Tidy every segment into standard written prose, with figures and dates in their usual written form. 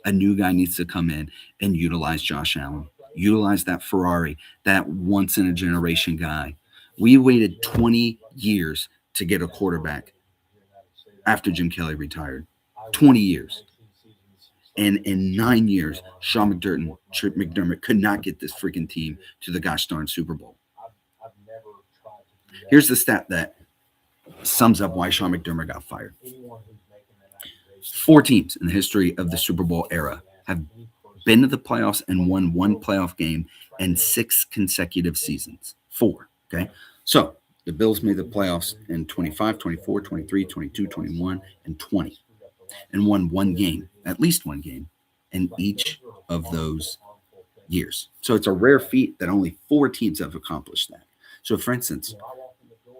A new guy needs to come in and utilize Josh Allen, utilize that Ferrari, that once in a generation guy. We waited 20 years to get a quarterback after Jim Kelly retired. 20 years. And in 9 years, Sean McDermott could not get this freaking team to the gosh darn Super Bowl. Here's the stat that sums up why Sean McDermott got fired. 4 teams in the history of the Super Bowl era have been to the playoffs and won one playoff game in 6 consecutive seasons. 4. Okay. So the Bills made the playoffs in 25, 24, 23, 22, 21, and 20, and won one game, at least one game, in each of those years. So it's a rare feat that only 4 teams have accomplished that. So, for instance,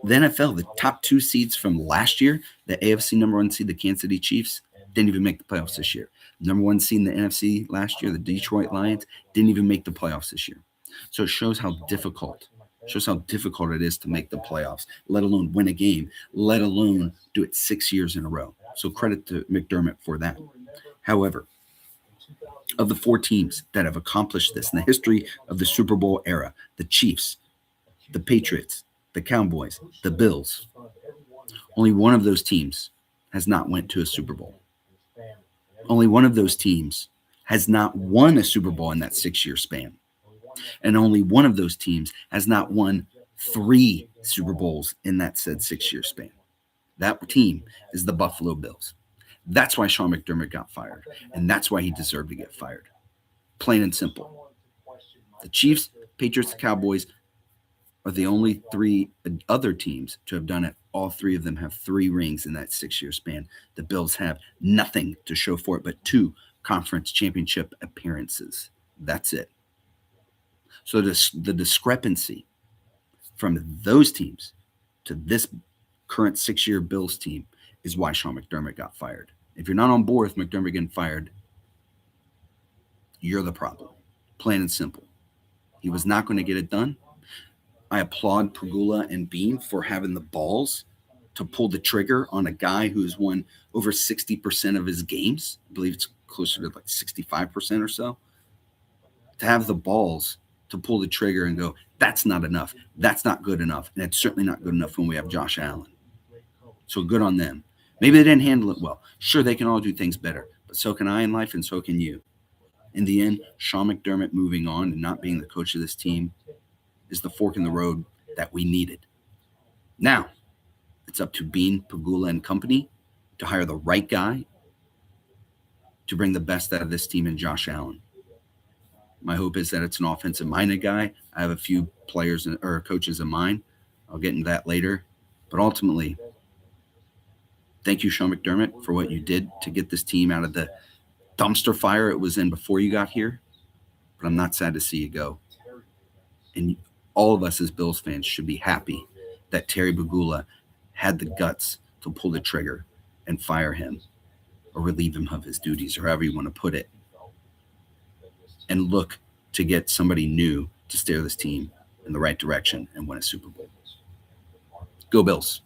the NFL, the top 2 seeds from last year, the AFC number 1 seed, the Kansas City Chiefs, didn't even make the playoffs this year. Number 1 seed in the NFC last year, the Detroit Lions, didn't even make the playoffs this year. So it shows how difficult it is to make the playoffs, let alone win a game, let alone do it 6 years in a row. So credit to McDermott for that. However, of the 4 teams that have accomplished this in the history of the Super Bowl era, the Chiefs, the Patriots, the Cowboys, the Bills, only one of those teams has not went to a Super Bowl. Only one of those teams has not won a Super Bowl in that 6-year span. And only one of those teams has not won 3 Super Bowls in that said 6-year span. That team is the Buffalo Bills. That's why Sean McDermott got fired, and that's why he deserved to get fired. Plain and simple. The Chiefs, Patriots, Cowboys are the only 3 other teams to have done it. All 3 of them have 3 rings in that 6-year span. The Bills have nothing to show for it but 2 conference championship appearances. That's it. So the discrepancy from those teams to this current 6-year Bills team is why Sean McDermott got fired. If you're not on board with McDermott getting fired, you're the problem. Plain and simple. He was not going to get it done. I applaud Pegula and Beane for having the balls to pull the trigger on a guy who's won over 60% of his games. I believe it's closer to like 65% or so. To have the balls to pull the trigger and go, that's not enough. That's not good enough. And it's certainly not good enough when we have Josh Allen. So good on them. Maybe they didn't handle it well. Sure, they can all do things better, but so can I in life and so can you. In the end, Sean McDermott moving on and not being the coach of this team is the fork in the road that we needed. Now, it's up to Beane, Pegula, and company to hire the right guy to bring the best out of this team in Josh Allen. My hope is that it's an offensive-minded guy. I have a few players or coaches in mind. I'll get into that later. But ultimately, thank you, Sean McDermott, for what you did to get this team out of the dumpster fire it was in before you got here. But I'm not sad to see you go. And all of us as Bills fans should be happy that Terry Pegula had the guts to pull the trigger and fire him or relieve him of his duties, or however you want to put it, and look to get somebody new to steer this team in the right direction and win a Super Bowl. Go Bills.